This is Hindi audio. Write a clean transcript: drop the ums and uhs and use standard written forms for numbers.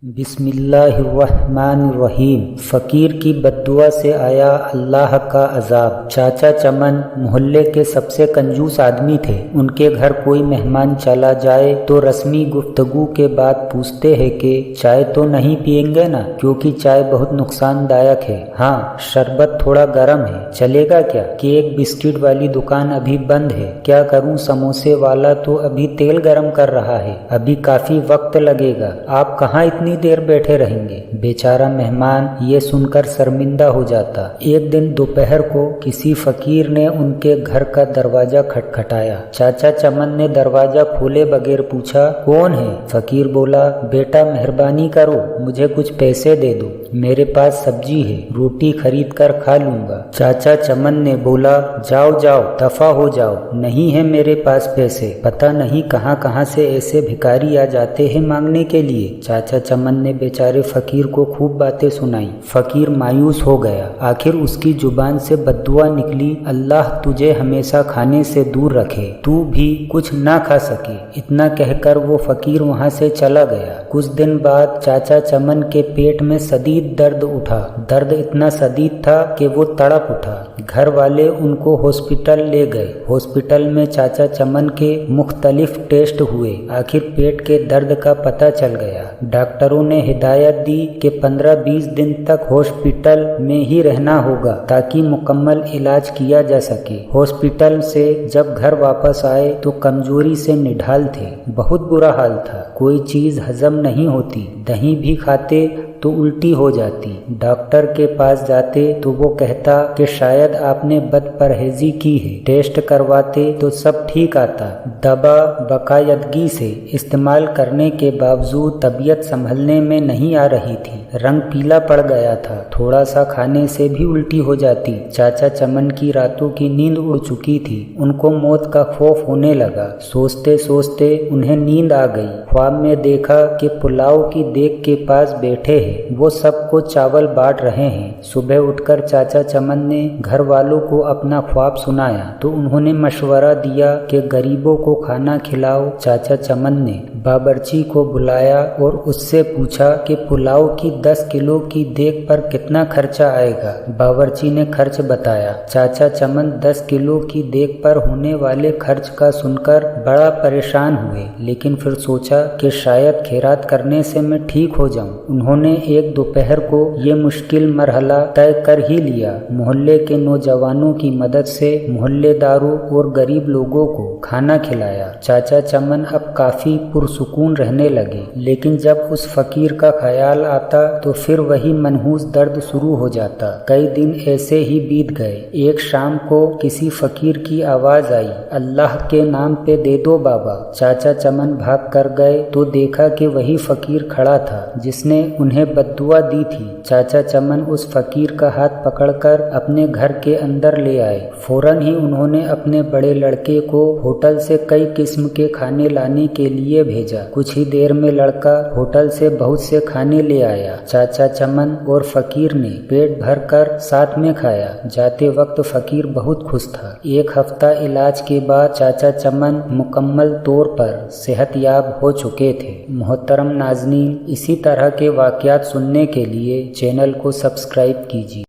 बिस्मिल्लाहिर्रहमानिर्रहीम। फ़कीर की बद्दुआ से आया अल्लाह का अज़ाब। चाचा चमन मोहल्ले के सबसे कंजूस आदमी थे। उनके घर कोई मेहमान चला जाए तो रस्मी गुफ्तगू के बाद पूछते हैं कि चाय तो नहीं पिएंगे ना, क्योंकि चाय बहुत नुकसानदायक है। हाँ, शरबत थोड़ा गर्म है, चलेगा क्या? केक बिस्किट वाली दुकान अभी बंद है। क्या करूं, समोसे वाला तो अभी तेल गर्म कर रहा है, अभी काफ़ी वक्त लगेगा। आप कहाँ इतनी देर बैठे रहेंगे? बेचारा मेहमान ये सुनकर शर्मिंदा हो जाता। एक दिन दोपहर को किसी फकीर ने उनके घर का दरवाजा खटखटाया। चाचा चमन ने दरवाजा खोले बगैर पूछा, कौन है? फकीर बोला, बेटा मेहरबानी करो, मुझे कुछ पैसे दे दो, मेरे पास सब्जी है, रोटी खरीद कर खा लूंगा। चाचा चमन ने बोला, जाओ जाओ, दफा हो जाओ, नहीं है मेरे पास पैसे। पता नहीं कहाँ कहाँ से ऐसे भिखारी आ जाते हैं मांगने के लिए। चाचा चमन ने बेचारे फकीर को खूब बातें सुनाई। फकीर मायूस हो गया। आखिर उसकी जुबान से बद्दुआ निकली, अल्लाह तुझे हमेशा खाने से दूर रखे, तू भी कुछ ना खा सके। इतना कहकर वो फकीर वहाँ से चला गया। कुछ दिन बाद चाचा चमन के पेट में शदीद दर्द उठा। दर्द इतना शदीद था कि वो तड़प उठा। घर वाले उनको हॉस्पिटल ले गए। हॉस्पिटल में चाचा चमन के मुख्तलिफ टेस्ट हुए। आखिर पेट के दर्द का पता चल गया। डॉक्टरों ने हिदायत दी कि 15-20 दिन तक हॉस्पिटल में ही रहना होगा ताकि मुकम्मल इलाज किया जा सके। हॉस्पिटल से जब घर वापस आए तो कमजोरी से निढाल थे। बहुत बुरा हाल था। कोई चीज हजम नहीं होती। दही भी खाते तो उल्टी हो जाती। डॉक्टर के पास जाते तो वो कहता कि शायद आपने बदपरहेजी की है। टेस्ट करवाते तो सब ठीक आता। दवा बाकायदगी से इस्तेमाल करने के बावजूद तबीयत संभलने में नहीं आ रही थी। रंग पीला पड़ गया था। थोड़ा सा खाने से भी उल्टी हो जाती। चाचा चमन की रातों की नींद उड़ चुकी थी। उनको मौत का खौफ होने लगा। सोचते सोचते उन्हें नींद आ गई। ख्वाब में देखा कि पुलाव की देग के पास बैठे हैं, वो सबको चावल बांट रहे हैं। सुबह उठकर चाचा चमन ने घर वालों को अपना ख्वाब सुनाया तो उन्होंने मशवरा दिया कि गरीबों को खाना खिलाओ। चाचा चमन ने बावर्ची को बुलाया और उससे पूछा कि पुलाव की 10 किलो की देग पर कितना खर्चा आएगा। बावर्ची ने खर्च बताया। चाचा चमन 10 किलो की देग पर होने वाले खर्च का सुनकर बड़ा परेशान हुए, लेकिन फिर सोचा कि शायद खैरात करने से मैं ठीक हो जाऊं। उन्होंने एक दोपहर को ये मुश्किल मरहला तय कर ही लिया। मोहल्ले के नौजवानों की मदद से मोहल्लेदारों और गरीब लोगों को खाना खिलाया। चाचा चमन अब काफी पुरसुकून रहने लगे, लेकिन जब उस फकीर का ख्याल आता तो फिर वही मनहूस दर्द शुरू हो जाता। कई दिन ऐसे ही बीत गए। एक शाम को किसी फकीर की आवाज आई, अल्लाह के नाम पे दे दो बाबा। चाचा चमन भाग कर गए तो देखा कि वही फकीर खड़ा था जिसने उन्हें बद्दुआ दी थी। चाचा चमन उस फकीर का हाथ पकड़कर अपने घर के अंदर ले आए। फौरन ही उन्होंने अपने बड़े लड़के को होटल से कई किस्म के खाने लाने के लिए भेजा। कुछ ही देर में लड़का होटल से बहुत से खाने ले आया। चाचा चमन और फकीर ने पेट भर कर साथ में खाया। जाते वक्त फकीर बहुत खुश था। एक हफ्ता इलाज के बाद चाचा चमन मुकम्मल तौर पर सेहतयाब हो चुके थे। मोहतरम नाज़रीन, इसी तरह के वाक़यात सुनने के लिए चैनल को सब्सक्राइब कीजिए।